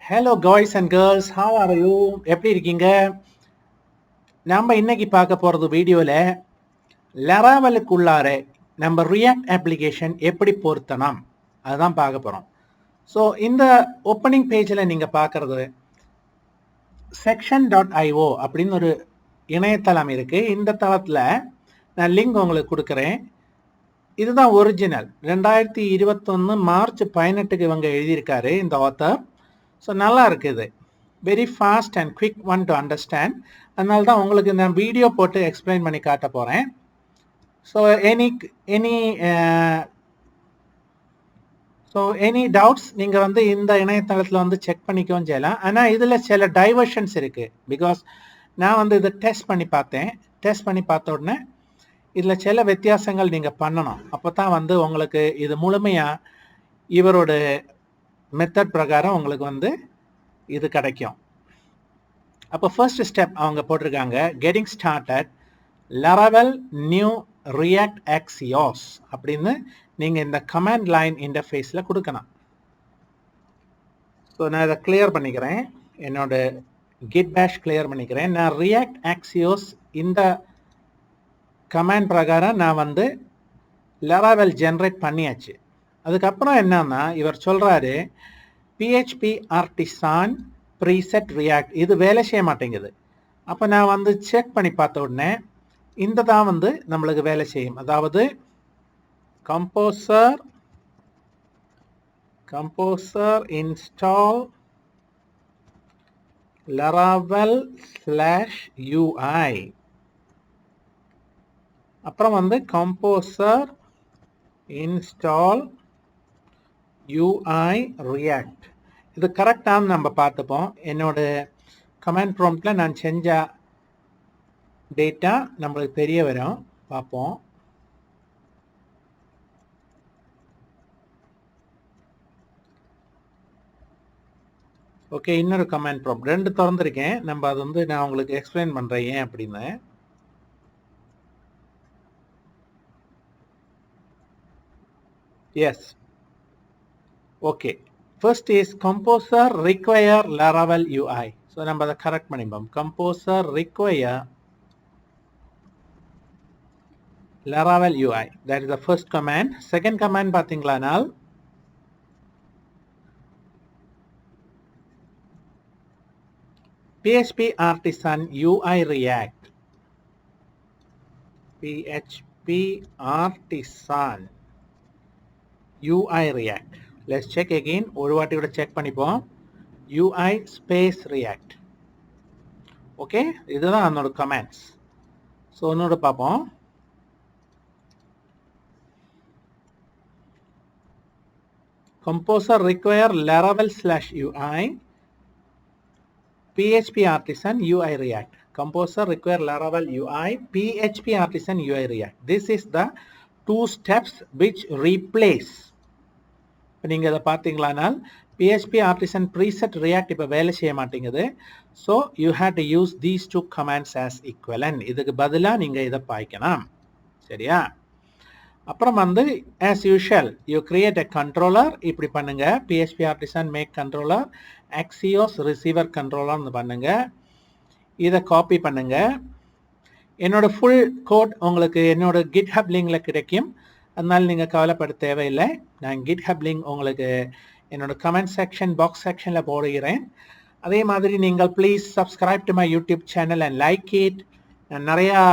Hello guys and girls, how are you? எப்படி இருக்கீங்க? நம்ம இன்னைக்கு பார்க்க போகிறது வீடியோவில் லராவலுக்குள்ளார நம்ம ரியாக்ட் அப்ளிகேஷன் எப்படி பொருத்தணும் அதுதான் பார்க்க போகிறோம். ஸோ இந்த ஓப்பனிங் பேஜில் நீங்கள் பார்க்குறது section.io அப்படின்னு ஒரு இணையதளம் இருக்குது. இந்த தளத்தில் நான் லிங்க் உங்களுக்கு கொடுக்குறேன். இதுதான் ஒரிஜினல். 2021 மார்ச் 18 இவங்க எழுதியிருக்காரு இந்த ஆத்தர். ஸோ நல்லா இருக்குது. Very fast and quick one to understand. அதனால தான் உங்களுக்கு நான் வீடியோ போட்டு எக்ஸ்பிளைன் பண்ணி காட்ட போகிறேன். ஸோ எனி டவுட்ஸ் நீங்கள் இந்த இணையதளத்தில் செக் பண்ணிக்கவும் செய்யலாம். ஆனால் இதில் சில டைவர்ஷன்ஸ் இருக்குது. பிகாஸ் நான் இதை டெஸ்ட் பண்ணி பார்த்தேன். டெஸ்ட் பண்ணி பார்த்த உடனே இதில் சில வித்தியாசங்கள் நீங்கள் பண்ணணும். அப்போ தான் உங்களுக்கு இது முழுமையாக இவரோட மெத்தட் பிரகாரம் உங்களுக்கு இது கிடைக்கும். அப்போ ஃபர்ஸ்ட் ஸ்டெப் அவங்க போட்டிருக்காங்க, getting started Laravel new React Axios அப்படின்னு நீங்கள் இந்த கமாண்ட் லைன் இன்டர்ஃபேஸில் கொடுக்கணும். ஸோ நான் இதை கிளியர் பண்ணிக்கிறேன். என்னோட கிட் பேஷ் கிளியர் பண்ணிக்கிறேன். நான் ரியாக்ட் ஆக்சியோஸ் இந்த கமாண்ட் பிரகாரம் நான் லராவல் ஜென்ரேட் பண்ணியாச்சு. அதுக்கப்புறம் என்னன்னா இவர் சொல்கிறாரு PHP ஆர்டிசான் ப்ரீசெட் ரியாக்ட் இது வேலை செய்ய மாட்டேங்குது. அப்போ நான் செக் பண்ணி பார்த்த உடனே இந்த தான் நம்மளுக்கு வேலை செய்யும். அதாவது கம்போசர் இன்ஸ்டால் லராவல் /UI அப்புறம் கம்போசர் இன்ஸ்டால் UI ரியாக்ட். இது கரெக்டானு நம்ம பார்த்துப்போம். என்னோட கமாண்ட் ப்ராம்ப்டில் நான் செஞ்ச டேட்டா நம்மளுக்கு தெரிய வரும். பார்ப்போம். ஓகே, இன்னொரு கமாண்ட் ப்ராம்ப்ட் 2 திறந்துருக்கேன். நம்ம அது நான் உங்களுக்கு எக்ஸ்பிளைன் பண்ணுறேன் ஏன் அப்படின்னு. Yes, okay. First is composer require Laravel UI. So நம்ம அதை கரெக்ட் பண்ணிப்போம். Composer require Laravel UI. That is the first command. Second command பார்த்தீங்களானால் PHP artisan UI react. PHP artisan UI react. Let's check again. ஒரு வாட்டி கூட check பண்ணிப்போம். UI space react. Okay, இதுதான் என்னோட comments. So இன்னொரு பார்ப்போம். Composer require Laravel /UI PHP artisan UI react. Composer require Laravel UI PHP artisan UI react. This is the 2 steps which replace. இப்போ நீங்கள் இதை பார்த்தீங்களானால் PHP artisan preset react இப்போ வேலை செய்ய மாட்டேங்குது. So you have to use these 2 commands as equivalent. இதுக்கு பதிலாக நீங்கள் இதை பாய்க்கணும். சரியா? அப்புறம் as usual you create a controller. இப்படி பண்ணுங்க. PHP artisan make controller Axios receiver கண்ட்ரோலர்னு பண்ணுங்க. இதை காப்பி பண்ணுங்க. என்னோட ஃபுல் கோட் உங்களுக்கு என்னோட கிட்ஹப் லிங்கில் கிடைக்கும். அதனால நீங்கள் கவலைப்பட தேவையில்லை. நான் கிட்ஹப் லிங்க் உங்களுக்கு என்னோட கமெண்ட் செக்ஷன் பாக்ஸ் செக்ஷனில் போடுகிறேன். அதே மாதிரி நீங்கள் please subscribe to my YouTube channel and like it. நான் நிறையா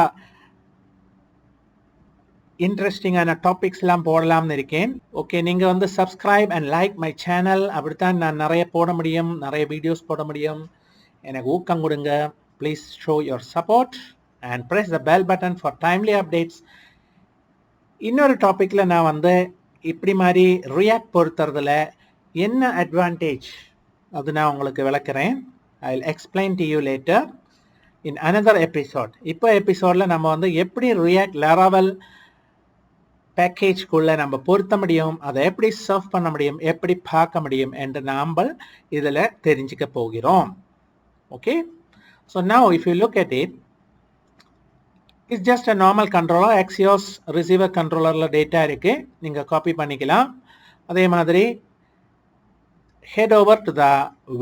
இன்ட்ரெஸ்டிங்கான டாபிக்ஸ்லாம் போடலாம்னு இருக்கேன். ஓகே, நீங்கள் subscribe and like my channel. அப்படித்தான் நான் நிறைய போட முடியும், நிறைய வீடியோஸ் போட முடியும். எனக்கு ஊக்கம் கொடுங்க. Please show your support and press the bell button for timely updates. இன்னொரு டாப்பிக்கில் நான் இப்படி மாதிரி ரியாக்ட் பொறுத்துறதுல என்ன அட்வான்டேஜ் அது நான் உங்களுக்கு விளக்குறேன். I will explain to you later in another episode. இப்போ எபிசோடில் நம்ம எப்படி ரியாக்ட் லராவல் பேக்கேஜ்குள்ளே நம்ம பொருத்த முடியும், அதை எப்படி சர்வ் பண்ண முடியும், எப்படி பார்க்க முடியும் என்று நாம் இதில் தெரிஞ்சுக்க போகிறோம். Okay, so now if you look at it, it's just a normal controller. Axios receiver கண்ட்ரோலரில் டேட்டா இருக்குது, நீங்கள் காப்பி பண்ணிக்கலாம். அதே மாதிரி head over to the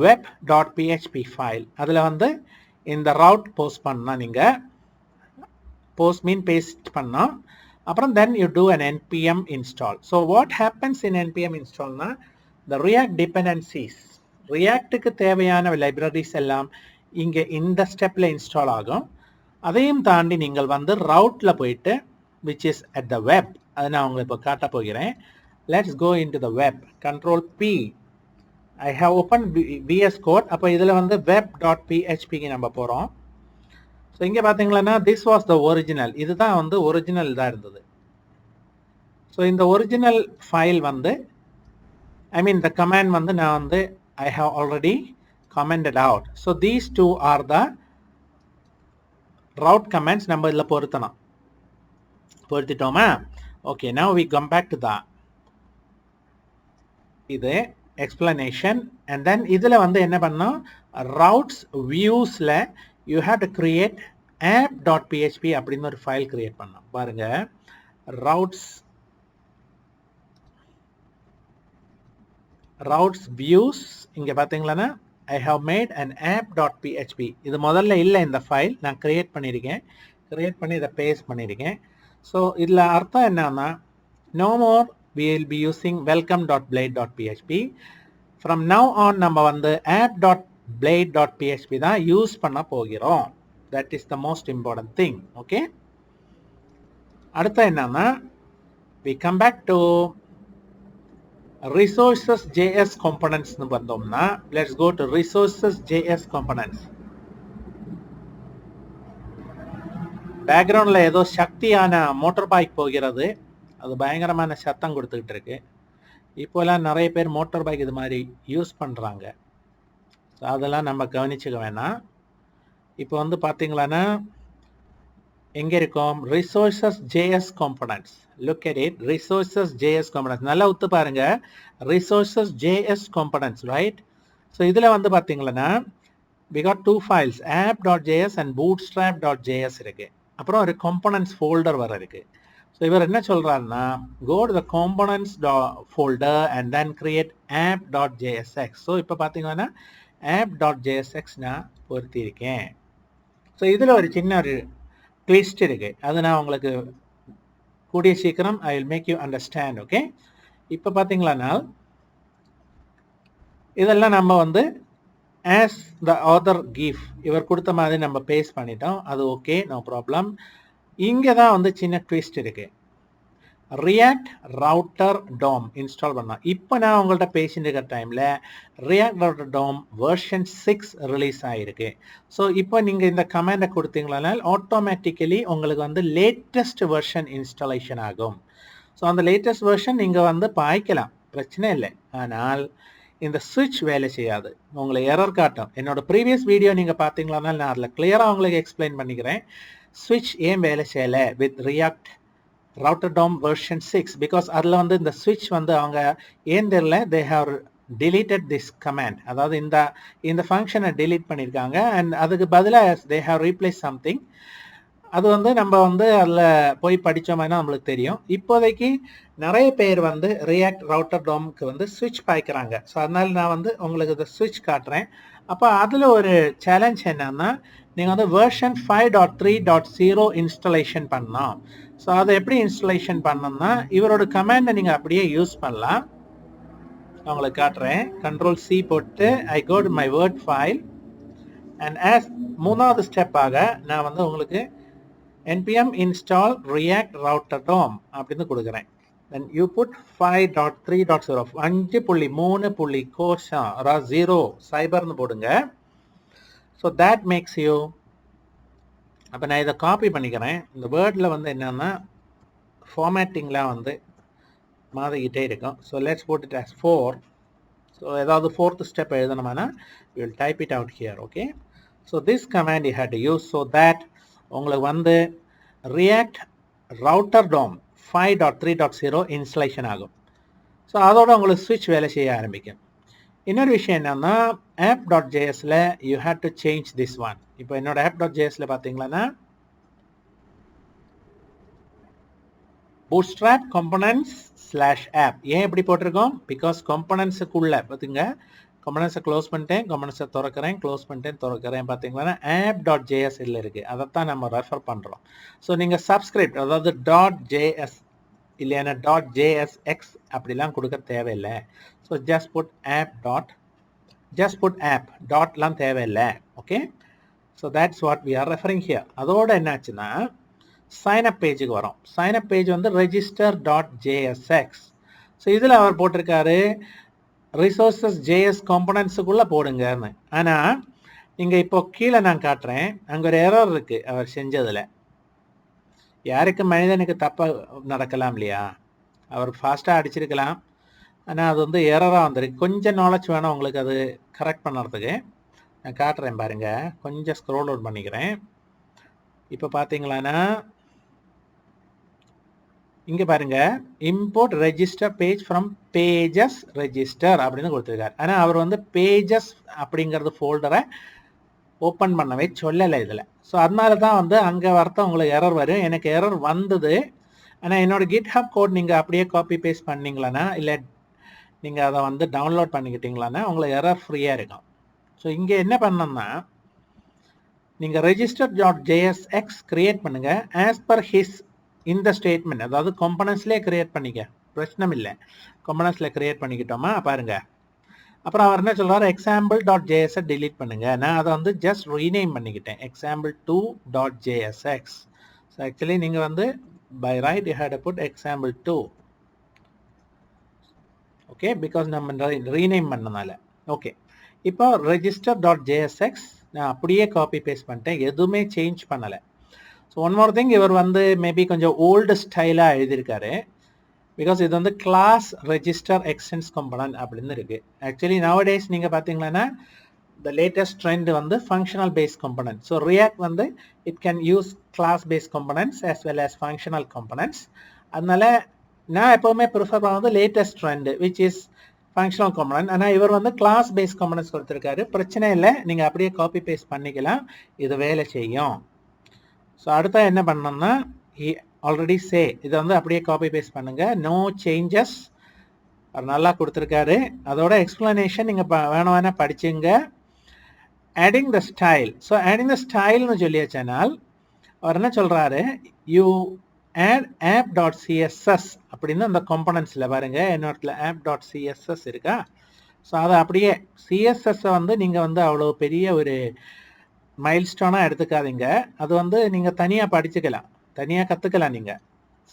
web.php file. அதில் வந்து இந்த route post பண்ணா நீங்க post mean paste பண்ணா அப்புறம் then you do an npm install. So what happens in npm install na the react dependencies reactக்கு தேவையான libraries எல்லாம் இங்க இந்த ஸ்டெப்ல இன்ஸ்டால் ஆகும். அதையும் தாண்டி நீங்கள் வந்து ரவுட்ல போயிட்டு which is at the web அதை நான் உங்களுக்கு இப்போ காட்ட போகிறேன். Let's go into the web. Control P. I have opened VS Code. அப்போ இதில் வந்து web.php நம்ம போகிறோம். ஸோ இங்கே பார்த்தீங்களன்னா this was the original. இதுதான் வந்து ஒரிஜினல் தான் இருந்தது. ஸோ இந்த ஒரிஜினல் ஃபைல் வந்து the command வந்து நான் வந்து I have already commented out. So these two are the route commands நம்ம இதில் பொருத்திட்டோமா? Okay, now we come back to the இது explanation and then இதில் வந்து என்ன பண்ணோம் routes viewsல you have to create app.php அப்படின்னு ஒரு ஃபைல் கிரியேட் பண்ணோம். பாருங்க routes views இங்க பார்த்தீங்களா I have made an app.php. இது முதல்ல இல்லை இந்த ஃபைல் நான் கிரியேட் பண்ணியிருக்கேன். கிரியேட் பண்ணி இதை பேஸ்ட் பண்ணியிருக்கேன். ஸோ இதில் அர்த்தம் என்னன்னா no more we will be using welcome.blade.php. From now on நம்ம வந்து app.blade.php தான் யூஸ் பண்ண போகிறோம். That is the most important thing. Okay. அடுத்து என்னன்னா we come back to resources.js components னு வந்தோம்னா let's go to resources.js components. பேக்ரவுண்ட்ல ஏதோ சக்தியான மோட்டார் பைக் போகிறது. அது பயங்கரமான சத்தம் கொடுத்துக்கிட்டு இருக்கு. இப்போலாம் நிறைய பேர் மோட்டார் பைக் இது மாதிரி யூஸ் பண்ணுறாங்க. ஸோ அதெல்லாம் நம்ம கவனிச்சுக்க வேணாம். இப்போ வந்து பார்த்தீங்களான்னா எங்கே இருக்கோம் resources.js components. Look at it. resources.js components. நல்லா உத்து பாருங்க. resources.js components, right? ஸோ இதில் வந்து பார்த்தீங்களன்னா we got two files app.js and bootstrap.js இருக்கு. அப்புறம் ஒரு components folder வர இருக்கு. ஸோ இவர் என்ன சொல்றாருன்னா go to the components folder and then create app.jsx. So இப்போ பார்த்தீங்கன்னா app.jsx நான் பொருத்தியிருக்கேன். ஸோ இதில் ஒரு சின்ன ஒரு ட்விஸ்ட் இருக்கு. அது நான் உங்களுக்கு கூடிய சீக்கிரம் I will make you understand. Okay. இப்போ பார்த்தீங்களான்னா இதெல்லாம் நம்ம வந்து as the author give இவர் கொடுத்த மாதிரி நம்ம பேஸ்ட் பண்ணிட்டோம். அது ஓகே, நோ ப்ராப்ளம். இங்கே தான் வந்து சின்ன ட்விஸ்ட் இருக்கு. ரியாக்ட் ரவுட்டர் டோம் இன்ஸ்டால் பண்ணோம். இப்போ நான் உங்கள்கிட்ட பேசிட்டு இருக்கிற டைமில் react router DOM version 6 release ஆகிருக்கு. ஸோ இப்போ நீங்கள் இந்த கமாண்டை கொடுத்தீங்களா ஆட்டோமேட்டிக்கலி உங்களுக்கு வந்து லேட்டஸ்ட் வெர்ஷன் இன்ஸ்டாலேஷன் ஆகும். ஸோ அந்த லேட்டஸ்ட் வெர்ஷன் நீங்கள் வந்து பாய்க்கலாம், பிரச்சனை இல்லை. ஆனால் இந்த சுவிட்ச் வேலை செய்யாது, உங்களை எரர் காட்டும். என்னோட ப்ரீவியஸ் வீடியோ நீங்கள் பார்த்தீங்களா நான் அதில் கிளியராக உங்களுக்கு எக்ஸ்பிளைன் பண்ணிக்கிறேன். switch ஏன் வேலை செய்யலை with React router DOM version 6 because அதில் வந்து இந்த ஸ்விட்ச் வந்து அவங்க ஏன் தெரியல they have deleted this command. அதாவது இந்த ஃபங்க்ஷனை delete பண்ணியிருக்காங்க அண்ட் அதுக்கு பதிலாக they have replaced something. அது வந்து நம்ம வந்து அதில் போய் படித்தோம்னா நம்மளுக்கு தெரியும். இப்போதைக்கு நிறைய பேர் வந்து ரியாக்ட் ரவுட்டர் டோம்க்கு வந்து ஸ்விட்ச் பாய்க்கிறாங்க. ஸோ அதனால நான் வந்து உங்களுக்கு இந்த ஸ்விட்ச் காட்டுறேன். அப்போ அதில் ஒரு சேலஞ்ச் என்னன்னா நீங்கள் வந்து வெர்ஷன் 5.3.0 இன்ஸ்டாலேஷன் பண்ணலாம். ஸோ அதை எப்படி இன்ஸ்டாலேஷன் பண்ணணும்னா இவரோட கமாண்டை நீங்கள் அப்படியே யூஸ் பண்ணலாம். உங்களுக்கு காட்டுறேன். கண்ட்ரோல் C போட்டு I go to my word file and as மூணாவது ஸ்டெப்பாக நான் வந்து உங்களுக்கு npm install react router dom அப்படின்னு கொடுக்குறேன். then you put 5.3.0 5.3 கோஷா 0 சைபர்னு போடுங்க. ஸோ that makes you அப்போ நான் இதை காப்பி பண்ணிக்கிறேன். இந்த வேர்டில் வந்து என்னன்னா ஃபார்மேட்டிங்லாம் வந்து மாறிக்கிட்டே இருக்கும். So let's put it as 4. So ஏதாவது ஃபோர்த் ஸ்டெப் எழுதணுமானா you will type it out here. okay. so this command you had to use so that உங்களுக்கு வந்து ரியாக்ட் ரவுட்டர் டோம் 5.3.0 இன்ஸ்டலேஷன் ஆகும். ஸோ அதோட உங்களுக்கு ஸ்விட்ச் வேலை செய்ய ஆரம்பிக்கும். இன்னொரு விஷயம் என்னன்னா app.jsல you have to change this one. இப்போ என்னோட app.jsல பார்த்தீங்களன்னா bootstrap components /app. ஏன் இப்படி போட்டிருக்கோம்? பிகாஸ் componentsக்குள்ள பார்த்துங்க, components க்ளோஸ் பண்ணிட்டேன், components திறக்கிறேன், க்ளோஸ் பண்ணிட்டேன், திறக்கிறேன். பார்த்தீங்களா app.js இதில் இருக்கு. அதைத்தான் நம்ம ரெஃபர் பண்ணுறோம். ஸோ நீங்கள் சப்ஸ்கிரிப்ட், அதாவது .js இல்லைன்னா .jsx அப்படிலாம் கொடுக்க தேவையில்லை. ஸோ just put app டாட்லாம் தேவையில்லை. Okay, so that's what we are referring here. அதோட என்னாச்சுன்னா சைன் அப் பேஜுக்கு வரும். சைன் அப் பேஜ் வந்து register.jsx. ஸோ இதில் அவர் போட்டிருக்காரு ரிசோர்ஸஸ் JS காம்பனன்ட்ஸுக்குள்ளே போடுங்கன்னு. ஆனால் நீங்கள் இப்போ கீழே நான் காட்டுறேன், அங்கே ஒரு எரர் இருக்குது அவர் செஞ்சதில். யாருக்கு மனிதனுக்கு தப்பாக நடக்கலாம் இல்லையா, அவர் ஃபாஸ்ட்டாக அடிச்சிருக்கலாம், ஆனால் அது வந்து எரராக வந்துருக்கு. கொஞ்சம் நாலேஜ் வேணும் உங்களுக்கு அது கரெக்ட் பண்ணுறதுக்கு. நான் காட்டுறேன் பாருங்கள், கொஞ்சம் ஸ்க்ரோல் அவுட் பண்ணிக்கிறேன். இப்போ பார்த்தீங்களான்னா இங்கே பாருங்க, import register page from pages register அப்படின்னு கொடுத்துருக்காரு. ஆனால் அவர் வந்து பேஜஸ் அப்படிங்கிறது ஃபோல்டரை ஓப்பன் பண்ணவே சொல்லலை இதில். ஸோ அதனால தான் வந்து அங்கே வரத்த உங்களுக்கு எரர் வரும். எனக்கு எரர் வந்தது. ஆனால் என்னோட GitHub கோட் நீங்கள் அப்படியே காப்பி பேஸ்ட் பண்ணிங்களான்னா, இல்லை நீங்கள் அதை வந்து டவுன்லோட் பண்ணிக்கிட்டீங்களான்னா உங்களுக்கு எரர் ஃப்ரீயாக இருக்கும். ஸோ இங்கே என்ன பண்ணோம்னா, நீங்கள் register.jsx கிரியேட் பண்ணுங்கள் ஆஸ் பர் ஹிஸ் இந்த ஸ்டேட்மெண்ட், அதாவது காம்பனன்ட்ஸ்லேயே கிரியேட் பண்ணிக்க, பிரச்சனை இல்லை. காம்பனன்ட்ஸில் கிரியேட் பண்ணிக்கிட்டோமா பாருங்க. அப்புறம் அவர் என்ன சொல்கிறார், example.jsx delete பண்ணுங்க. நான் அதை வந்து ஜஸ்ட் ரீநேம் பண்ணிக்கிட்டேன், example2.jsx. ஸோ ஆக்சுவலி நீங்கள் வந்து by right you had to put example2. Okay, because நம்ம ரீநேம் பண்ணனால. ஓகே, இப்போ register.jsx நான் அப்படியே காப்பி பேஸ்ட் பண்ணிட்டேன், எதுவுமே சேஞ்ச் பண்ணலை. ஸோ ஒன் மோர் திங், இவர் வந்து மேபி கொஞ்சம் ஓல்டு ஸ்டைலாக எழுதியிருக்காரு. பிகாஸ் இது வந்து கிளாஸ் ரெஜிஸ்டர் எக்ஸ்டென்ஸ் காம்பனன்ட் அப்படின்னு இருக்குது. ஆக்சுவலி நவடேஸ் நீங்கள் பார்த்தீங்கன்னா த லேட்டஸ்ட் ட்ரெண்ட் வந்து functional based component. So React வந்து it can use class based components as well as functional components. அதனால நான் எப்போவுமே ப்ரிஃபர் பண்ணுறது latest trend which is functional component. ஆனால் இவர் வந்து கிளாஸ் பேஸ்ட் காம்பனன்ட்ஸ் கொடுத்துருக்காரு. பிரச்சனை இல்லை, நீங்கள் அப்படியே காப்பி பேஸ்ட் பண்ணிக்கலாம், இது வேலை செய்யும். ஸோ அடுத்த என்ன பண்ணோம்னா, ஆல்ரெடி சே இதை வந்து அப்படியே காப்பி பேஸ்ட் பண்ணுங்க, நோ சேஞ்சஸ். நல்லா கொடுத்துருக்காரு. அதோட எக்ஸ்பிளனேஷன் நீங்கள் வேணா படிச்சுங்க. Adding the style. So adding the ஸ்டைல்னு சொல்லியாச்சனால் அவர் என்ன சொல்கிறாரு, யூ ஆட் app.css அப்படின்னு அந்த காம்பனன்ட்ஸில் பாருங்க, என்னோடத்துல app.css இருக்கா. ஸோ அதை அப்படியே சிஎஸ்எஸ்ஸை வந்து நீங்கள் வந்து அவ்வளோ பெரிய ஒரு மைல்ஸ்டோனாக எடுத்துக்காதீங்க. அது வந்து நீங்கள் தனியாக படிச்சுக்கலாம், தனியாக கற்றுக்கலாம். நீங்கள்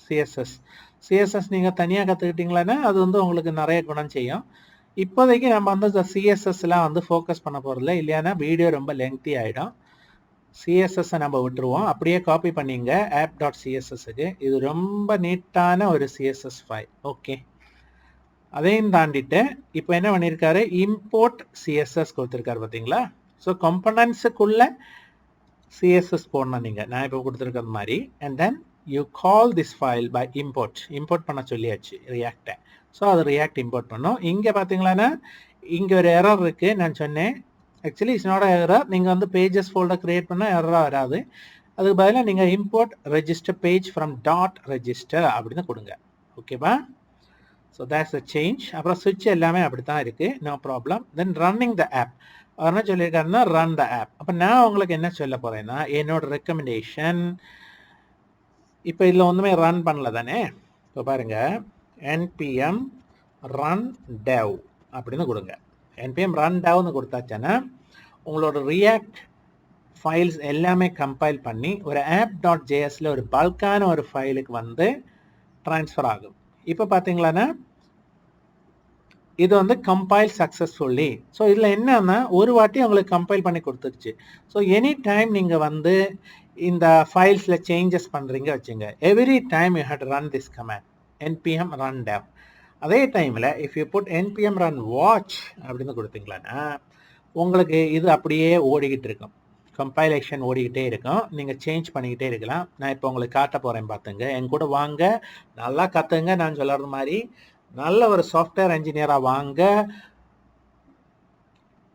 சிஎஸ்எஸ் நீங்கள் தனியாக கற்றுக்கிட்டீங்களான்னா அது வந்து உங்களுக்கு நிறைய குணம் செய்யும். இப்போதைக்கு நம்ம வந்து இந்த சிஎஸ்எஸ்லாம் வந்து ஃபோக்கஸ் பண்ண போகிறதில்ல, இல்லையானா வீடியோ ரொம்ப லெங்க்தி ஆகிடும். சிஎஸ்எஸ்ஸை நம்ம விட்டுருவோம், அப்படியே காப்பி பண்ணிங்க app.cssக்கு. இது ரொம்ப நீட்டான ஒரு சிஎஸ்எஸ் ஃபைல். ஓகே, அதையும் தாண்டிட்டு இப்போ என்ன பண்ணியிருக்காரு, இம்போர்ட் சிஎஸ்எஸ் கொடுத்துருக்காரு பார்த்தீங்களா. ஸோ காம்பனன்ட்ஸுக்குள்ள சிஎஸ்எஸ் போடணும் நீங்கள், நான் இப்போ கொடுத்துருக்கிற மாதிரி. And then you call this file by import பண்ண சொல்லியாச்சு ரியாக்டை. ஸோ அது ரியாக்ட் இம்போர்ட் பண்ணோம். இங்கே பார்த்தீங்களான்னா இங்கே ஒரு எரர் இருக்குது, நான் சொன்னேன். ஆக்சுவலி இட்ஸ் நாட் எரர், நீங்கள் வந்து பேஜஸ் ஃபோல்டர் க்ரியேட் பண்ணால் எரராக வராது. அதுக்கு பதிலாக நீங்கள் import register page from .register அப்படின்னு கொடுங்க. ஓகேவா. So that's a change. அப்புறம் சுவிட்ச் எல்லாமே அப்படி தான் இருக்குது, no problem. Then running the app, அவர் என்ன சொல்லியிருக்காருன்னா ரன் த ஆப். அப்போ நான் உங்களுக்கு என்ன சொல்ல போகிறேன்னா, என்னோட ரெக்கமெண்டேஷன், இப்போ இதில் ஒன்றுமே ரன் பண்ணல தானே. இப்போ பாருங்கள், npm run dev அப்படின்னு கொடுங்க. npm run devன்னு கொடுத்தாச்சுன்னா உங்களோட ரியாக்ட் ஃபைல்ஸ் எல்லாமே கம்பைல் பண்ணி ஒரு app.jsல ஒரு பல்கான ஒரு ஃபைலுக்கு வந்து ட்ரான்ஸ்ஃபர் ஆகும். இப்போ பார்த்தீங்களான்னா இது வந்து கம்பைல் சக்ஸஸ்ஃபுல்லி. ஸோ இதில் என்னன்னா ஒரு வாட்டி உங்களுக்கு கம்பைல் பண்ணி கொடுத்துருச்சு. ஸோ எனி டைம் நீங்கள் வந்து இந்த ஃபைல்ஸில் சேஞ்சஸ் பண்ணுறீங்க வச்சுங்க, every time you had run this command npm run dev. அதே டைமில் if you put npm run watch அப்படின்னு கொடுத்தீங்களான்னா உங்களுக்கு இது அப்படியே ஓடிக்கிட்டு இருக்கும், கம்பைலேஷன் ஓடிக்கிட்டே இருக்கும், நீங்கள் சேஞ்ச் பண்ணிக்கிட்டே இருக்கலாம். நான் இப்போ உங்களுக்கு காட்ட போகிறேன், பார்த்துங்க, என் கூட வாங்க, நல்லா கற்றுங்க. நான் சொல்கிறது மாதிரி நல்ல ஒரு சாஃப்ட்வேர் இன்ஜினியராக வாங்க.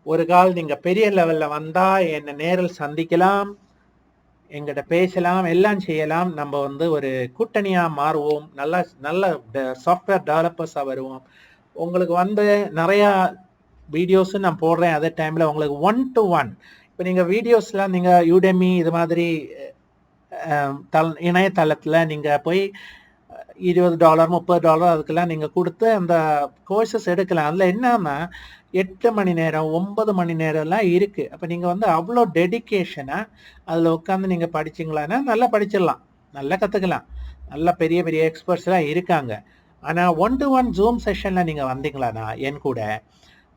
ஒரு கால் நீங்கள் பெரிய லெவலில் வந்தால் என்னை நேரில் சந்திக்கலாம். எங்கிட்ட பேசலாம், எல்லாம் செய்யலாம். நம்ம வந்து ஒரு கூட்டணியாக மாறுவோம், நல்ல சாஃப்ட்வேர் டெவலப்பர்ஸாக வருவோம். உங்களுக்கு வந்து நிறையா வீடியோஸும் நான் போடுறேன். அதே டைமில் உங்களுக்கு 1-to-1 இப்போ நீங்கள் வீடியோஸ்லாம் நீங்கள் யூடெமி இது மாதிரி இணையதளத்தில் நீங்கள் போய் $20 $30 அதுக்கெல்லாம் நீங்கள் கொடுத்து அந்த கோர்சஸ் எடுக்கலாம். அதில் என்னன்னா 8 மணி நேரம் 9 மணி நேரம்லாம் இருக்குது. அப்போ நீங்கள் வந்து அவ்வளோ டெடிக்கேஷனாக அதில் உட்காந்து நீங்கள் படிச்சிங்களான்னா நல்லா படிச்சிடலாம், நல்லா கற்றுக்கலாம். நல்லா பெரிய பெரிய எக்ஸ்பர்ட்ஸ்லாம் இருக்காங்க. ஆனால் 1-to-1 ஜூம் செஷனில் நீங்கள் வந்தீங்களான்னா என் கூட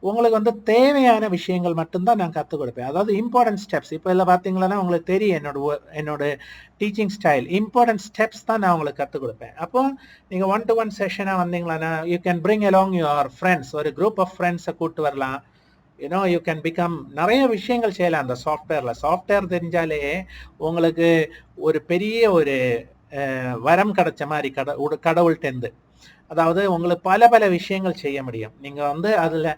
உங்களுக்கு வந்து தேவையான விஷயங்கள் மட்டும்தான் நான் கற்றுக் கொடுப்பேன். அதாவது இம்பார்ட்டன்ட் ஸ்டெப்ஸ். இப்போ இதில் பார்த்தீங்களன்னா உங்களுக்கு தெரியும் என்னோட டீச்சிங் ஸ்டைல். இம்பார்ட்டன்ட் ஸ்டெப்ஸ் தான் நான் உங்களுக்கு கற்றுக் கொடுப்பேன். அப்போ நீங்கள் 1-to-1 செஷனாக வந்தீங்களான்னா you can bring along your friends, ஒரு குரூப் ஆஃப் ஃப்ரெண்ட்ஸை கூப்பிட்டு வரலாம். யூ கேன் பிகம் நிறைய விஷயங்கள் செய்யலாம் அந்த சாஃப்ட்வேரில். சாஃப்ட்வேர் தெரிஞ்சாலே உங்களுக்கு ஒரு பெரிய ஒரு வரம் கிடைச்ச மாதிரி கடவுள்கிட்டேருந்து. அதாவது உங்களுக்கு பல விஷயங்கள் செய்ய முடியும். நீங்கள் வந்து அதில்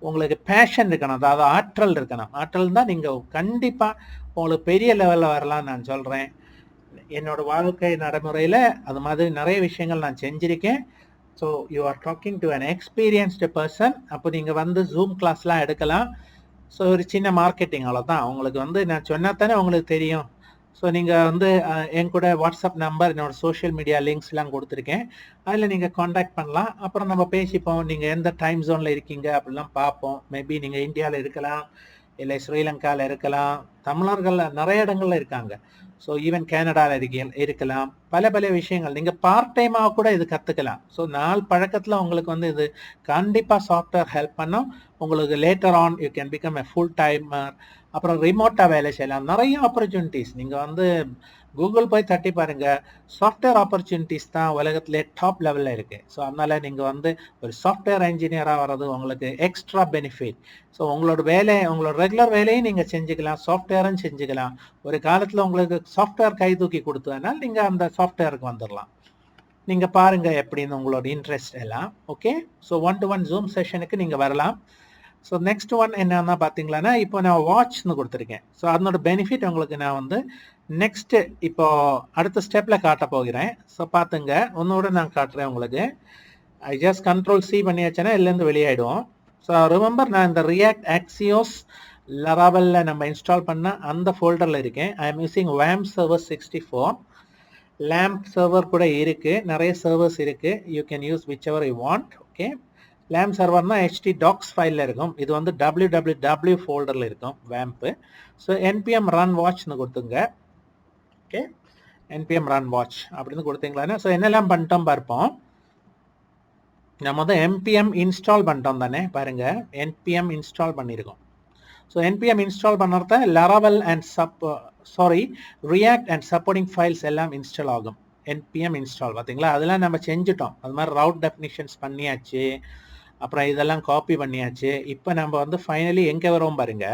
உங்களுக்கு பேஷன் இருக்கணும், அதாவது ஆற்றல் இருக்கணும். ஆற்றல் தான் நீங்கள் கண்டிப்பாக உங்களுக்கு பெரிய லெவலில் வரலாம் நான் சொல்கிறேன். என்னோட வாழ்க்கை நடைமுறையில் அது மாதிரி நிறைய விஷயங்கள் நான் செஞ்சுருக்கேன். So you are talking to an experienced person. அப்போ நீங்கள் வந்து ஜூம் கிளாஸ்லாம் எடுக்கலாம். ஸோ ஒரு சின்ன மார்க்கெட்டிங் அவ்வளோதான். உங்களுக்கு வந்து நான் சொன்னா தானே உங்களுக்கு தெரியும். ஸோ நீங்கள் வந்து என் கூட வாட்ஸ்அப் நம்பர், என்னோட சோஷியல் மீடியா லிங்க்ஸ்லாம் கொடுத்துருக்கேன். அதில் நீங்கள் காண்டாக்ட் பண்ணலாம். அப்புறம் நம்ம பேசிப்போம். நீங்கள் எந்த டைம் ஜோனில் இருக்கீங்க அப்படிலாம் பார்ப்போம். மேபி நீங்கள் இந்தியாவில் இருக்கலாம், இல்லை ஸ்ரீலங்காவில் இருக்கலாம், தமிழர்கள் நிறைய இடங்கள்ல இருக்காங்க. ஸோ ஈவன் கேனடாவில் இருக்கலாம். பல விஷயங்கள் நீங்கள் பார்ட் டைமாக கூட இது கற்றுக்கலாம். ஸோ நாள் பழக்கத்தில் உங்களுக்கு வந்து இது கண்டிப்பாக சாஃப்ட்வேர் ஹெல்ப் பண்ணும். உங்களுக்கு later on you can become a full timer. அப்புறம் ரிமோட்டாக வேலை செய்யலாம். நிறைய ஆப்பர்ச்சுனிட்டிஸ். நீங்கள் வந்து கூகுள் போய் தட்டி பாருங்கள், சாஃப்ட்வேர் ஆப்பர்ச்சுனிட்டிஸ் தான் உலகத்திலே டாப் லெவலில் இருக்குது. ஸோ அதனால் நீங்கள் வந்து ஒரு சாஃப்ட்வேர் இன்ஜினியராக வர்றது உங்களுக்கு எக்ஸ்ட்ரா பெனிஃபிட். ஸோ உங்களோட ரெகுலர் வேலையும் நீங்கள் செஞ்சுக்கலாம், சாஃப்ட்வேரும் செஞ்சுக்கலாம். ஒரு காலத்தில் உங்களுக்கு சாஃப்ட்வேர் கை தூக்கி கொடுத்ததுனால நீங்கள் அந்த சாஃப்ட்வேருக்கு வந்துடலாம். நீங்கள் பாருங்கள் எப்படின்னு உங்களோட இன்ட்ரெஸ்ட் எல்லாம். ஓகே, ஸோ 1-to-1 ஜூம் செஷனுக்கு நீங்கள் வரலாம். ஸோ நெக்ஸ்ட் ஒன் என்னன்னா பார்த்தீங்களான்னா, இப்போ நான் வாட்ச்னு கொடுத்துருக்கேன். ஸோ அதனோட பெனிஃபிட் உங்களுக்கு நான் வந்து நெக்ஸ்ட்டு இப்போ அடுத்த ஸ்டெப்பில் காட்ட போகிறேன். ஸோ பார்த்துங்க, ஒன்னோட நான் காட்டுறேன் உங்களுக்கு. ஐ ஜஸ்ட் Ctrl+C பண்ணியாச்சுன்னா இதுலேருந்து வெளியாயிடுவோம். ஸோ ரிமெம்பர், நான் இந்த ரியாக்ட் ஆக்சியோஸ் லராவலில் நம்ம இன்ஸ்டால் பண்ண அந்த ஃபோல்டரில் இருக்கேன். I am using WAMP server 64. LAMP server கூட இருக்குது, நிறைய சர்வர்ஸ் இருக்குது. You can use whichever you want. Okay, LAMP சர்வர்னா htdocs ஃபைலில் இருக்கும். இது வந்து www ஃபோல்டரில் இருக்கும் WAMP. ஸோ npm run watchனு கொடுத்துங்க. ஓகே, npm run watch அப்படின்னு கொடுத்தீங்களான்னா ஸோ என்னெல்லாம் பண்ணிட்டோம் பார்ப்போம். நம்ம வந்து npm இன்ஸ்டால் பண்ணிட்டோம் தானே, பாருங்க npm இன்ஸ்டால் பண்ணியிருக்கோம். ஸோ npm இன்ஸ்டால் பண்ணுறத Laravel and React and supporting files எல்லாம் இன்ஸ்டால் ஆகும். npm இன்ஸ்டால் பார்த்தீங்களா, அதெல்லாம் நம்ம செஞ்சுட்டோம். அது மாதிரி ரவுட் டெஃபினிஷன்ஸ் பண்ணியாச்சு, அப்புறம் இதெல்லாம் காப்பி பண்ணியாச்சு. இப்போ நம்ம வந்து ஃபைனலி எங்கே வரோம் பாருங்க.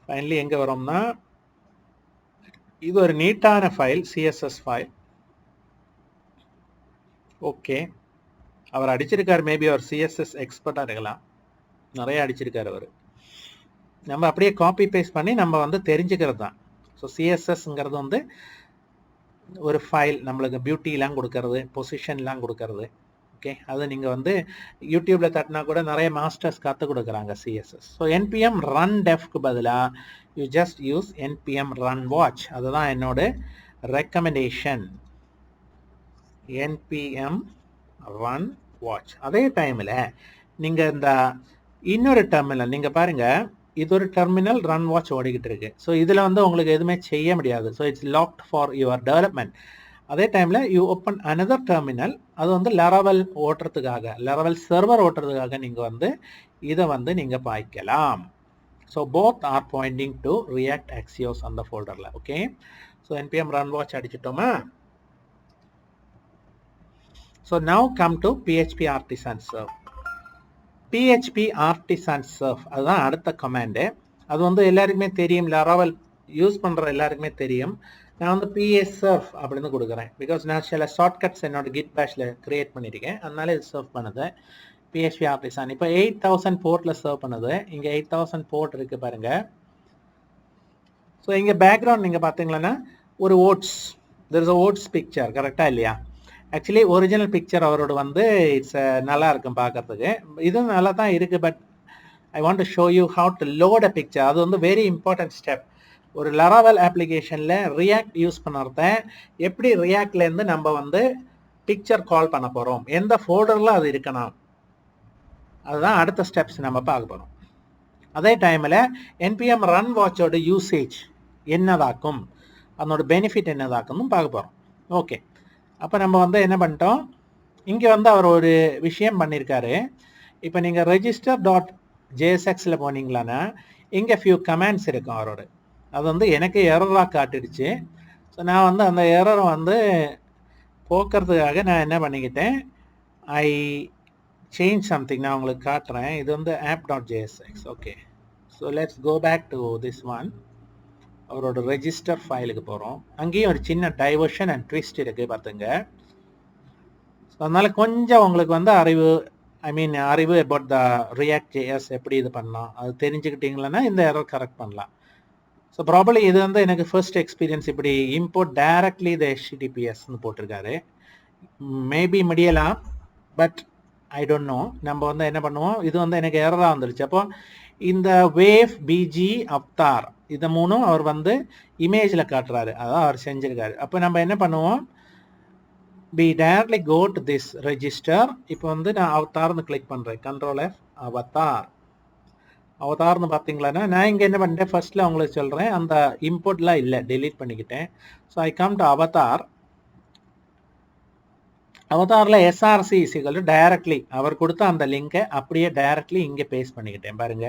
ஃபைனலி எங்கே வரோம்னா, இது ஒரு நீட்டான ஃபைல், CSS ஃபைல். ஓகே, அவர் அடிச்சிருக்காரு, மேபி அவர் CSS எக்ஸ்பர்ட்டாக இருக்கலாம், நிறைய அடிச்சிருக்காரு அவர். நம்ம அப்படியே காப்பி பேஸ்ட் பண்ணி நம்ம வந்து தெரிஞ்சுக்கிறது தான். ஸோ CSSங்கிறது வந்து ஒரு ஃபைல், நம்மளுக்கு பியூட்டிலாம் கொடுக்கறது, பொசிஷன்லாம் கொடுக்கறது. ஓகே, அது நீங்கள் வந்து யூடியூப்பில் தட்டினா கூட நிறைய மாஸ்டர்ஸ் கற்றுக் கொடுக்குறாங்க CSS. ஸோ npm run defக்கு பதிலாக you just use npm run watch. அதுதான் என்னோட ரெக்கமெண்டேஷன், npm run watch. அதே டைமில் நீங்கள் இந்த இன்னொரு டெர்மினல் நீங்கள் பாருங்கள், இது ஒரு டெர்மினல் ரன் வாட்ச் ஓடிக்கிட்டு இருக்கு. ஸோ இதில் வந்து உங்களுக்கு எதுவுமே செய்ய முடியாது. So it's locked for your development. அதே டைமில் யூ ஓப்பன் அனதர் டெர்மினல், அது வந்து Laravel ஓட்டுறதுக்காக, Laravel சர்வர் ஓட்டுறதுக்காக நீங்கள் வந்து இதை வந்து நீங்கள் பாய்க்கலாம். So both are pointing to React Axios அந்த ஃபோல்டரில். Okay, so npm run watch அடிச்சிட்டோமா. So now come to PHP Artisan Serve. PHP Artisan Serve அதுதான் அடுத்த கமாண்டு. அது வந்து எல்லாருக்குமே தெரியும், Laravel யூஸ் பண்ணுற எல்லாருக்குமே தெரியும். நான் வந்து PS Serve அப்படின்னு கொடுக்குறேன். பிகாஸ் நான் சில ஷார்ட்கட்ஸ் என்னோட Git Bashல கிரியேட் பண்ணியிருக்கேன், அதனால இது சர்வ் பண்ணுது. PHP Artisan இப்போ 8000 போர்ட்டில் சர்வ் பண்ணுது. இங்கே 8000 போர்ட் இருக்குது பாருங்கள். ஸோ இங்கே பேக்ரவுண்ட் நீங்கள் பார்த்தீங்களன்னா ஒரு oats, there is a oats picture, கரெக்டாக இல்லையா? ஆக்சுவலி ஒரிஜினல் பிக்சர் அவரோட வந்து இட்ஸ் நல்லா இருக்கும் பார்க்கறதுக்கு. இதுவும் நல்லா தான் இருக்குது. But I want to show you how to load a picture. அது வந்து வெரி இம்பார்ட்டன்ட் ஸ்டெப். ஒரு லராவெல் அப்ளிகேஷனில் ரியாக்ட் யூஸ் பண்ணுறத எப்படி ரியாக்ட்லேருந்து நம்ம வந்து பிக்சர் கால் பண்ண போகிறோம், எந்த ஃபோல்டரில் அது இருக்கணும், அதுதான் அடுத்த ஸ்டெப்ஸ் நம்ம பார்க்க போகிறோம். அதே டைமில் என்பிஎம் ரன் வாட்சோட யூசேஜ் என்னதாக்கும், அதனோட பெனிஃபிட் என்னதாக்குன்னு பார்க்க போகிறோம். ஓகே, அப்போ நம்ம வந்து என்ன பண்ணிட்டோம், இங்கே வந்து அவர் ஒரு விஷயம் பண்ணியிருக்காரு. இப்போ நீங்கள் register.jsxல போனீங்களான்னா இங்கே ஃபியூ கமெண்ட்ஸ் இருக்கும் அவரோட. அது வந்து எனக்கு எரராக காட்டிடுச்சு. ஸோ நான் வந்து அந்த எரரை வந்து போக்குறதுக்காக நான் என்ன பண்ணிக்கிட்டேன், ஐ சேஞ்ச் சம்திங். நான் உங்களுக்கு காட்டுறேன். இது வந்து app.jsx. Okay, so let's go back to this one. அவரோட ரெஜிஸ்டர் ஃபைலுக்கு போகிறோம். அங்கேயும் ஒரு சின்ன டைவர்ஷன் அண்ட் ட்விஸ்ட் இருக்குது பார்த்துங்க. ஸோ அதனால் கொஞ்சம் உங்களுக்கு வந்து அறிவு அபவுட் த ரியாக்ட் ஜேஎஸ் எப்படி இது பண்ணலாம் அது தெரிஞ்சுக்கிட்டீங்களன்னா இந்த எரர் கரெக்ட் பண்ணலாம். ஸோ ப்ராபப்ளி இது வந்து எனக்கு ஃபர்ஸ்ட் எக்ஸ்பீரியன்ஸ். இப்படி இம்போர்ட் டைரக்ட்லி த HTTPSன்னு போட்டிருக்காரு. மேபி முடியலாம், பட் ஐ டோன்ட் நோ. நம்ம வந்து என்ன பண்ணுவோம், இது வந்து எனக்கு எரராக வந்துருச்சு. அப்போ இந்த வேவ் பிஜி அவதார் இதை மூணும் அவர் வந்து இமேஜில் காட்டுறாரு, அதான் அவர் செஞ்சிருக்காரு. அப்போ நம்ம என்ன பண்ணுவோம், we directly go to this register. இப்போ வந்து நான் அவதார்னு கிளிக் பண்ணுறேன், Ctrl+F அவதார்னு பார்த்தீங்களன்னா நான் இங்கே என்ன பண்ணிட்டேன், ஃபர்ஸ்ட்டில் உங்களுக்கு சொல்கிறேன், அந்த இம்போர்ட்லாம் இல்லை, டெலீட் பண்ணிக்கிட்டேன். So I come to avatar. அவதாரில் எஸ்ஆர்சி இசிக்கல் டைரக்ட்லி அவர் கொடுத்த அந்த லிங்கை அப்படியே டைரக்ட்லி இங்கே பேஸ்ட் பண்ணிக்கிட்டேன் பாருங்க.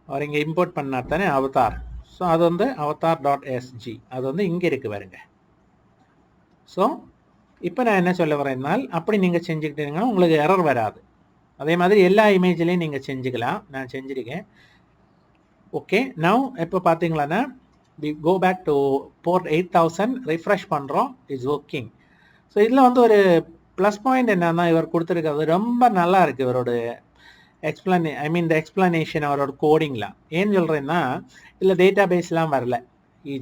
அவர் இங்கே இம்போர்ட் பண்ணார் தானே அவதார். ஸோ அது வந்து avatar.sg அது வந்து இங்கே இருக்குது பாருங்க. ஸோ இப்போ நான் என்ன சொல்ல வரேன்னால், அப்படி நீங்கள் செஞ்சுக்கிட்டீங்கன்னா உங்களுக்கு எரர் வராது. அதே மாதிரி எல்லா இமேஜ்லையும் நீங்கள் செஞ்சுக்கலாம். நான் செஞ்சுருக்கேன். ஓகே, நவ் இப்போ பார்த்தீங்களான்னா we go back to port 8000 refresh பண்ணுறோம், இட்ஸ் ஒர்க்கிங். ஸோ இதில் வந்து ஒரு ப்ளஸ் பாயிண்ட் என்னன்னா, இவர் கொடுத்துருக்கிறது ரொம்ப நல்லா இருக்குது. இவரோட இந்த எக்ஸ்பிளனேஷன் அவரோட கோடிங்லாம். ஏன்னு சொல்கிறேன்னா இல்லை டேட்டா பேஸ்லாம் வரல,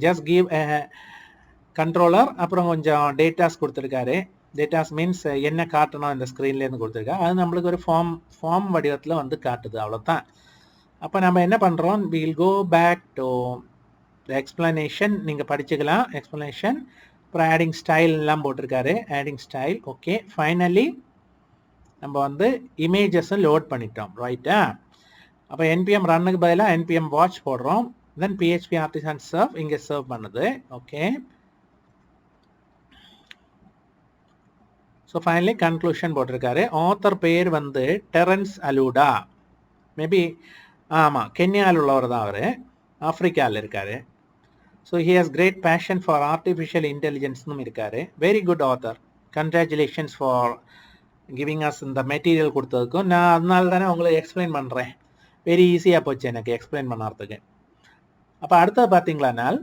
ஜஸ்ட் கிவ் கண்ட்ரோலர், அப்புறம் கொஞ்சம் டேட்டாஸ் கொடுத்துருக்காரு. டேட்டாஸ் மீன்ஸ் என்ன காட்டணும் இந்த ஸ்க்ரீன்லேருந்து கொடுத்துருக்கா, அது நம்மளுக்கு ஒரு ஃபார்ம் வடிவத்தில் வந்து காட்டுது, அவ்வளோதான். அப்போ நம்ம என்ன பண்ணுறோம், we will go back to the explanation. நீங்கள் படிச்சுக்கலாம் எக்ஸ்பிளனேஷன். அப்புறம் ஆடிங் ஸ்டைல் எல்லாம் போட்டிருக்காரு, ஆடிங் ஸ்டைல். ஓகே, ஃபைனலி நம்ம வந்து இமேஜஸும் லோட் பண்ணிட்டோம், ரைட்டா? அப்போ என்பிஎம் ரன்னுக்கு பதிலாக என்பிஎம் வாட்ச் போடுறோம். தென் PHP ஆர்டிசன் சர்வ் இங்கே சர்வ் பண்ணுது. ஓகே, ஸோ ஃபைனலி கன்க்ளூஷன் போட்டிருக்காரு. ஆத்தர் பேர் வந்து டெரன்ஸ் அலூடா, மேபி ஆமாம் கென்யாவில் உள்ளவர் தான், அவர் ஆஃப்ரிக்காவில் இருக்கார். So he has great passion for artificial இன்டெலிஜென்ஸ்னும் இருக்கார். Very good author, congratulations for giving us இந்த மெட்டீரியல் கொடுத்ததுக்கும். நான் அதனால தானே உங்களுக்கு எக்ஸ்பிளைன் பண்ணுறேன், வெரி ஈஸியாக போச்சு எனக்கு எக்ஸ்பிளைன் பண்ணுறதுக்கு. அப்போ அடுத்தது பார்த்தீங்களானால்,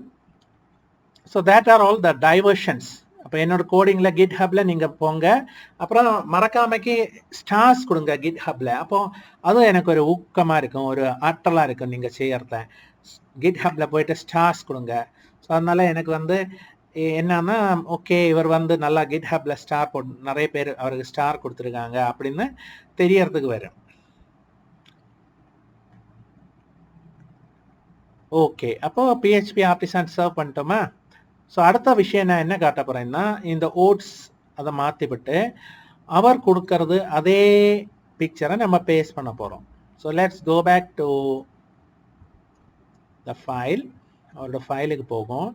so that are all the diversions. அப்போ என்னோட கோடிங்கில் கிட்ஹப்பில் நீங்கள் போங்க, அப்புறம் மறக்காமைக்கு ஸ்டார்ஸ் கொடுங்க கிட்ஹப்பில். அப்போது அதுவும் எனக்கு ஒரு ஊக்கமாக இருக்கும், ஒரு ஆற்றலாக இருக்கும் நீங்கள் செய்கிறத. கிட்ஹப்பில் போயிட்டு ஸ்டார்ஸ் கொடுங்க. ஸோ அதனால் எனக்கு வந்து என்னன்னா, ஓகே இவர் வந்து நல்லா கிட்ஹப்பில் ஸ்டார் போட்டு நிறைய பேர் அவருக்கு ஸ்டார் கொடுத்துருக்காங்க அப்படின்னு தெரியறதுக்கு வரும். ஓகே, அப்போது PHP ஆர்டிசன் சர்வ் பண்ணிட்டோமா? ஸோ அடுத்த விஷயம் நான் என்ன காட்ட போகிறேன்னா, இந்த ஓட்ஸ் அதை மாற்றிவிட்டு அவர் கொடுக்கறது அதே பிக்சரை நம்ம பேஸ்ட் பண்ண போகிறோம். So let's go back to the file. அவரோட ஃபைலுக்கு போகும்.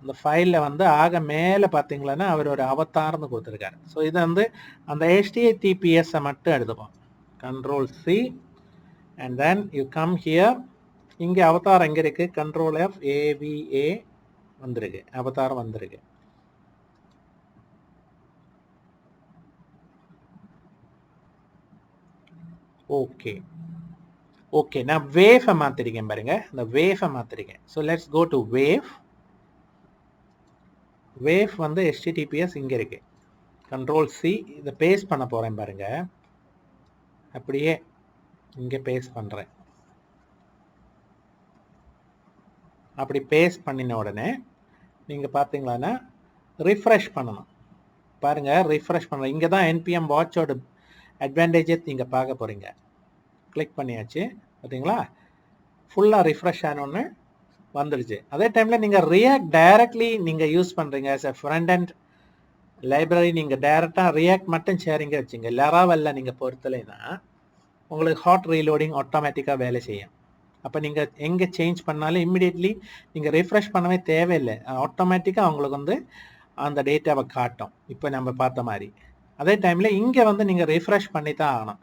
இந்த ஃபைலில் வந்து ஆக மேலே பார்த்தீங்களன்னா அவர் ஒரு அவதார்னு கொடுத்துருக்காரு. ஸோ இதை வந்து அந்த HTTPSஐ மட்டும் எழுதுவோம். Ctrl+C and then you come here. இங்கே அவதார் எங்கே இருக்குது, Ctrl+F AVA வந்திருக்கு, அவதார் வந்திருக்கு. ஓகே ஓகே, நான் வேஃபை மாற்றிருக்கேன் பாருங்க, இந்த வேஃபை மாற்றிருக்கேன். So let's go to wave. Wave வந்து HTTPS இங்கே இருக்கு. Ctrl+C இதை பேஸ்ட் பண்ண போகிறேன் பாருங்க, அப்படியே இங்கே பேஸ்ட் பண்ணுறேன். அப்படி பேஸ்ட் பண்ணின உடனே நீங்கள் பார்த்தீங்களான்னா ரிஃப்ரெஷ் பண்ணணும். பாருங்கள், ரிஃப்ரெஷ் பண்ணணும். இங்கே தான் NPM வாட்சோட அட்வான்டேஜே நீங்கள் பார்க்க போகிறீங்க. கிளிக் பண்ணியாச்சு பார்த்தீங்களா, ஃபுல்லாக ரிஃப்ரெஷ் ஆனோன்னு வந்துடுச்சு. அதே டைமில் நீங்கள் ரியாக்ட் டைரக்ட்லி நீங்கள் யூஸ் பண்ணுறீங்க as a front and library. நீங்கள் டைரெக்டாக ரியாக்ட் மட்டும் ஷேரிங்க வச்சுங்க. லெராவெல்ல நீங்கள் பொறுத்தலைன்னா உங்களுக்கு ஹாட் ரீலோடிங் ஆட்டோமேட்டிக்காக வேலை செய்யும். அப்போ நீங்கள் எங்கே சேஞ்ச் பண்ணாலும் இம்மிடியட்லி நீங்கள் ரிஃப்ரெஷ் பண்ணவே தேவையில்லை, ஆட்டோமேட்டிக்காக அவங்களுக்கு வந்து அந்த டேட்டாவை காட்டும். இப்போ நம்ம பார்த்த மாதிரி. அதே டைமில் இங்கே வந்து நீங்கள் ரிஃப்ரெஷ் பண்ணி தான் ஆகணும்.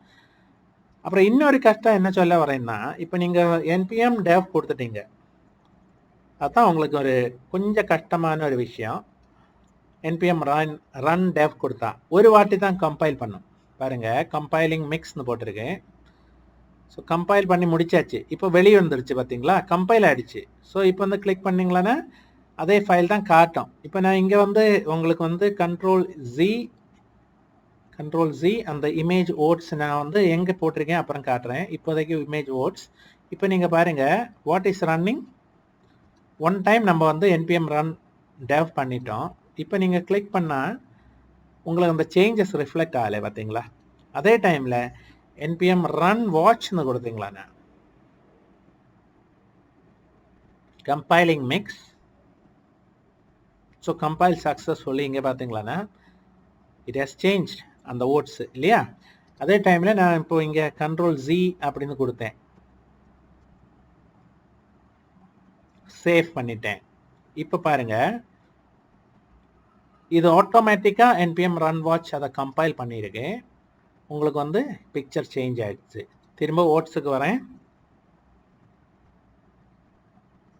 அப்புறம் இன்னொரு கஷ்டம் என்ன சொல்ல வரேன்னா, இப்போ நீங்கள் NPM dev கொடுத்துட்டீங்க, அதுதான் உங்களுக்கு ஒரு கொஞ்சம் கஷ்டமான ஒரு விஷயம். NPM run dev கொடுத்தா ஒரு வாட்டி தான் கம்பைல் பண்ணும். பாருங்கள், கம்பைலிங் மிக்ஸ்னு போட்டிருக்கேன். ஸோ கம்பைல் பண்ணி முடிச்சாச்சு. இப்போ வெளியே வந்துருச்சு பார்த்தீங்களா, கம்பைல் ஆகிடுச்சு. ஸோ இப்போ வந்து கிளிக் பண்ணிங்களான்னா அதே ஃபைல் தான் காட்டும். இப்போ நான் இங்கே வந்து உங்களுக்கு வந்து கண்ட்ரோல் Z அந்த இமேஜ் ஓட்ஸ் நான் வந்து எங்கே போட்டிருக்கேன் அப்புறம் காட்டுறேன். இப்போதைக்கு இமேஜ் ஓட்ஸ். இப்போ நீங்கள் பாருங்கள், what is running. One time நம்ம வந்து NPM run dev பண்ணிட்டோம். இப்போ நீங்கள் கிளிக் பண்ணால் உங்களுக்கு அந்த சேஞ்சஸ் ரிஃப்ளெக்ட் ஆகலை பார்த்தீங்களா. அதே டைமில் NPM run watchனு கொடுத்தீங்களாண்ணா, compiling mix. So compile successfully. இங்கே பார்த்தீங்களாண்ணா இட் ஹஸ் சேஞ்ச் அந்த ஓட்ஸ் இல்லையா. அதே டைமில் நான் இப்போ இங்கே கண்ட்ரோல் Z அப்படின்னு கொடுத்தேன், சேவ் பண்ணிட்டேன். இப்போ பாருங்கள், இது ஆட்டோமேட்டிக்காக NPM run watch அதை கம்பைல் பண்ணியிருக்கேன். உங்களுக்கு வந்து பிக்சர் சேஞ்ச் ஆகிடுச்சு. திரும்ப ஓட்ஸுக்கு வரேன்.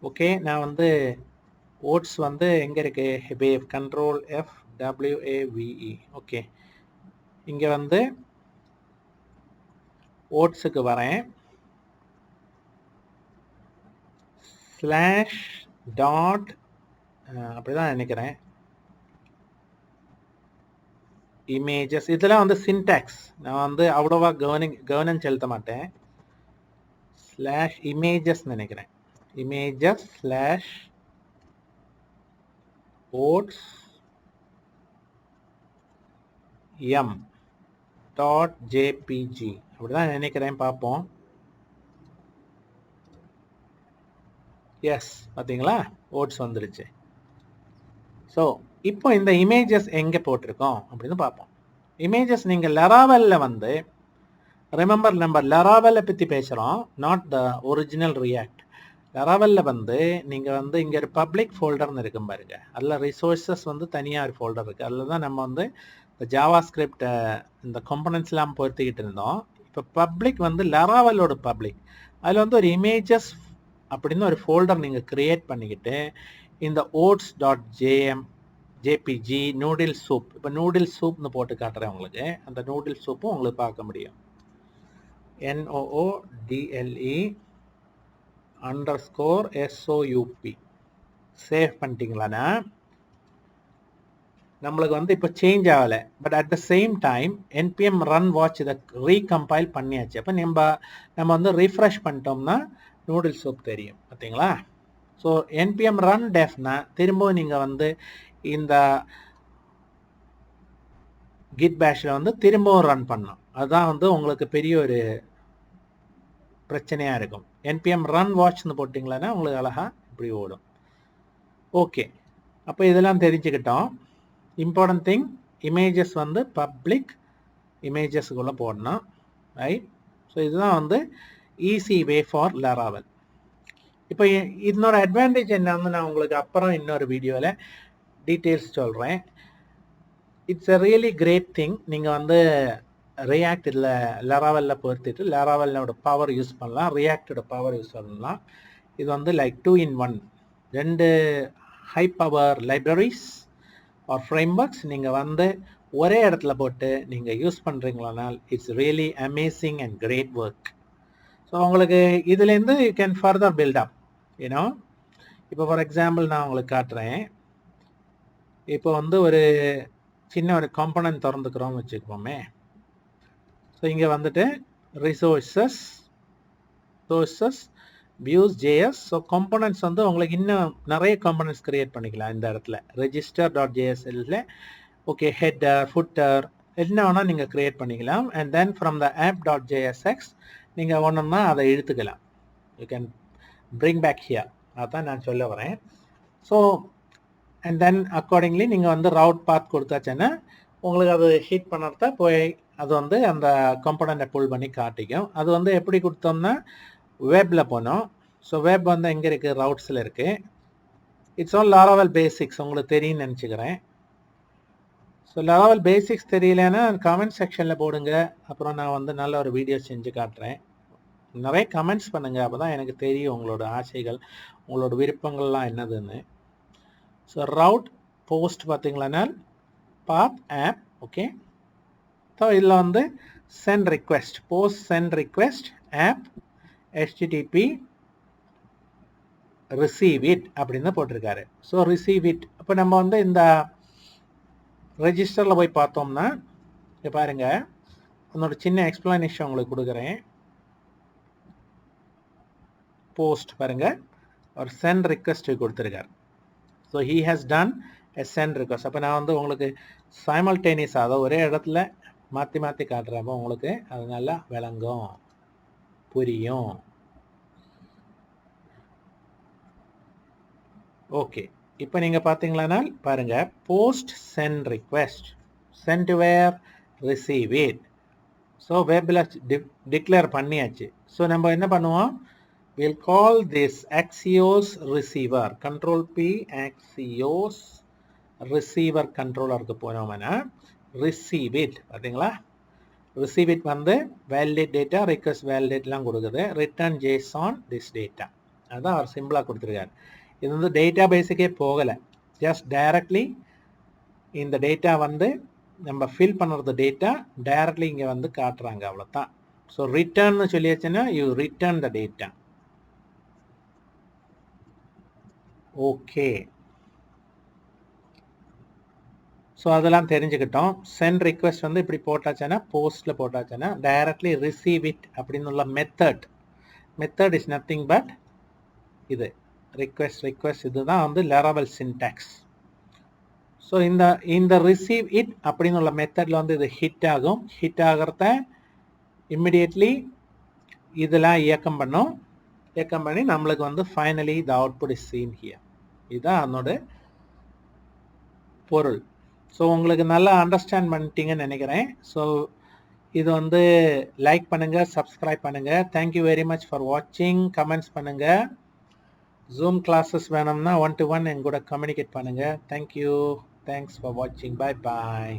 ஓகே, நான் வந்து ஓட்ஸ் வந்து எங்கே இருக்குது, வேவ், கண்ட்ரோல் FWAVE. ஓகே, இங்கே வந்து ஓட்ஸுக்கு வரேன். ஸ்லாஷ் டாட் அப்படிதான் நினைக்கிறேன், இமேஜஸ். இதெல்லாம் வந்து சின்டாக்ஸ் நான் வந்து அவ்வளோவா கவனம் செலுத்த மாட்டேன். ஸ்லாஷ் இமேஜஸ் நினைக்கிறேன், இமேஜஸ் ஸ்லாஷ் ஓட்ஸ் m.jpg அப்படிதான் நினைக்கிறேன், பார்ப்போம். எஸ், பார்த்தீங்களா, ஓட்ஸ் வந்துடுச்சு. ஸோ இப்போ இந்த இமேஜஸ் எங்கே போட்டிருக்கோம் அப்படின்னு பார்ப்போம். இமேஜஸ் நீங்கள் லெராவெல்ல வந்து ரிமெம்பர், நம்ம லெராவெல்லை பற்றி பேசுகிறோம், நாட் த ஒரிஜினல் ரியாக்ட். லெராவெல்ல வந்து நீங்கள் வந்து இங்கே ஒரு பப்ளிக் ஃபோல்டர்னு இருக்கும் பாருங்க, அதில் ரிசோர்ஸஸ் வந்து தனியாக ஒரு ஃபோல்டர் இருக்குது. அதில் தான் நம்ம வந்து இந்த ஜாவா ஸ்கிரிப்ட் இந்த காம்பனன்ட்ஸ்லாம் பொறுத்திக்கிட்டு இருந்தோம். இப்போ பப்ளிக் வந்து லெராவெல்லோட பப்ளிக், அதில் வந்து ஒரு இமேஜஸ் அப்படின்னு ஒரு ஃபோல்டர் நீங்கள் க்ரியேட் பண்ணிக்கிட்டு இந்த oats.jpg நூடில் சூப், இப்போ நூடில் சூப்னு போட்டு காட்டுறேன் உங்களுக்கு. அந்த நூடில் சூப்பும் உங்களுக்கு பார்க்க முடியும். NOODLE_SOUP save பண்ணிட்டீங்களாண்ணா. நம்மளுக்கு வந்து இப்போ சேஞ்ச் ஆகலை, but at the same time NPM run watch இதை ரீகம்பைல் பண்ணியாச்சு. அப்போ நம்ம வந்து ரீஃப்ரெஷ் பண்ணிட்டோம்னா நூடில் சூப் தெரியும் பார்த்தீங்களா. ஸோ NPM run devனா திரும்பவும் நீங்கள் வந்து இந்த கிட் பேஷில் வந்து திரும்பவும் ரன் பண்ணணும். அதுதான் வந்து உங்களுக்கு பெரிய ஒரு பிரச்சனையாக இருக்கும். NPM run watchனு போட்டிங்களான்னா உங்களுக்கு அழகாக இப்படி ஓடும். ஓகே, அப்போ இதெல்லாம் தெரிஞ்சுக்கிட்டோம். இம்பார்ட்டன்ட் திங், இமேஜஸ் வந்து பப்ளிக் இமேஜஸ்க்குள்ளே போடணும், ரைட். ஸோ இதுதான் வந்து ஈஸி வே ஃபார் லெராவெல். இப்போ இதனோட அட்வான்டேஜ் என்னன்னு நான் உங்களுக்கு அப்புறம் இன்னொரு வீடியோவில் டீட்டெயில்ஸ் சொல்கிறேன். It's a really great thing. நீங்கள் வந்து ரியாக்ட் இதில் லெராவெல்ல பொறுத்துட்டு லெராவெல்லோட பவர் யூஸ் பண்ணலாம், ரியாக்டோட பவர் யூஸ் பண்ணலாம். இது வந்து like 2 in 1, 2 high power libraries or frameworks நீங்கள் வந்து ஒரே இடத்துல போட்டு நீங்கள் யூஸ் பண்ணுறீங்களானால் it's really amazing and great work. So உங்களுக்கு இதுலேருந்து you can further build up, you know. இப்போ ஃபார் எக்ஸாம்பிள் நான் உங்களுக்கு காட்டுறேன். இப்போ வந்து ஒரு சின்ன ஒரு காம்பனன்ட் திறந்துக்கிறோம்னு வச்சுக்கோமே. ஸோ இங்கே வந்துட்டு ரிசோர்ஸஸ் views.js. ஸோ காம்போனன்ட்ஸ் வந்து உங்களுக்கு இன்னும் நிறைய காம்போனன்ட்ஸ் கிரியேட் பண்ணிக்கலாம் இந்த இடத்துல register.jsல. ஓகே, ஹெட்டர், ஃபுட்டர் என்ன வேணால் நீங்கள் கிரியேட் பண்ணிக்கலாம். And then from the app.jsx நீங்கள் ஒன்றுன்னா அதை இழுத்துக்கலாம். You can bring back here. அதான் நான் சொல்ல வரேன். ஸோ அண்ட் தென் அக்கார்டிங்லி நீங்கள் வந்து ரவுட் பாத் கொடுத்தாச்சுன்னா உங்களுக்கு அது ஹிட் பண்ணுறத போய் அது வந்து அந்த காம்போனண்ட்டை புல் பண்ணி காட்டிக்கும். அது வந்து எப்படி கொடுத்தோம்னா வெப்பில் போனோம். ஸோ வெப் வந்து எங்கே இருக்குது, ரவுட்ஸில் இருக்குது. இட்ஸ் ஆல் லாராவல் பேசிக்ஸ் உங்களுக்கு தெரியும்னு நினச்சிக்கிறேன். ஸோ லாராவல் பேசிக்ஸ் தெரியலன்னா கமெண்ட் செக்ஷனில் போடுங்க. அப்புறம் நான் வந்து நல்ல ஒரு வீடியோ செஞ்சு காட்டுறேன். நிறைய கமெண்ட்ஸ் பண்ணுங்கள், அப்போ தான் எனக்கு தெரியும் உங்களோட ஆசைகள், உங்களோட விருப்பங்கள்லாம் என்னதுன்னு. ஸோ ரவுட் போஸ்ட் பார்த்தீங்களா, பாத் ஆப். ஓகே, ஸோ இதில் வந்து send request, post send request of HTTP receive it அப்படின்னு போட்டிருக்காரு. So receive it. அப்போ நம்ம வந்து இந்த ரெஜிஸ்டரில் போய் பார்த்தோம்னா இங்கே பாருங்கள், அதனோட சின்ன எக்ஸ்பிளனேஷன் உங்களுக்கு கொடுக்குறேன். போஸ்ட் பாருங்கள், ஒரு சென்ட் ரிக்வெஸ்ட் கொடுத்துருக்காரு. So he has done a send request. அப்போ நான் வந்து உங்களுக்கு சைமல்டேனியஸாக அதை ஒரே இடத்துல மாற்றி மாற்றி காட்டுறப்போ உங்களுக்கு அது நல்லா விளங்கும், புரியும். ஓகே, இப்போ நீங்கள் பார்த்தீங்களானால் பாருங்கள், post send request, send where, receive it. So வெப்பில் டிக்ளேர் பண்ணியாச்சு. ஸோ நம்ம என்ன பண்ணுவோம், we'll call this Axios receiver, control P, Axios receiver controllerக்கு போனோம்னா receive it. பார்த்தீங்களா, receive it வந்து validate data, request validateலாம் கொடுக்குது, return JSON this data. அதான் அவர் சிம்பிளாக கொடுத்துருக்காரு. இது வந்து டேட்டா பேஸுக்கே போகலை, ஜஸ்ட் டைரக்ட்லி இந்த டேட்டா வந்து நம்ம ஃபில் பண்ணுறது டேட்டா டைரக்ட்லி இங்கே வந்து காட்டுறாங்க, அவ்வளோதான். ஸோ ரிட்டர்ன்னு சொல்லியாச்சுன்னா you return the data. Okay, so அதெல்லாம் தெரிஞ்சுக்கிட்டோம். சென்ட் ரிக்வெஸ்ட் வந்து இப்படி போட்டாச்சுன்னா, போஸ்ட்டில் போட்டாச்சுன்னா டைரக்ட்லி ரிசீவ் இட் அப்படின்னு உள்ள மெத்தட் இஸ் நத்திங் பட் இது ரிக்வெஸ்ட் இதுதான் வந்து லாராவல் சின்டாக்ஸ். ஸோ இந்த ரிசீவ் இட் அப்படின்னு உள்ள மெத்தடில் வந்து இது ஹிட் ஆகும். ஹிட் ஆகிறத இம்மிடியட்லி இதெல்லாம் இயக்கம் பண்ணி நம்மளுக்கு வந்து finally the output is scene here. இதுதான் அதனோட பொருள். ஸோ உங்களுக்கு நல்லா அண்டர்ஸ்டாண்ட் பண்ணிட்டீங்கன்னு நினைக்கிறேன். ஸோ இது வந்து லைக் பண்ணுங்கள், சப்ஸ்கிரைப் பண்ணுங்கள். தேங்க்யூ வெரி மச் ஃபார் வாட்சிங். கமெண்ட்ஸ் பண்ணுங்கள். ஜூம் கிளாஸஸ் வேணும்னா 1-to-1 என் கூட கம்யூனிகேட் பண்ணுங்கள். தேங்க்யூ, தேங்க்ஸ் ஃபார் வாட்சிங். Bye bye.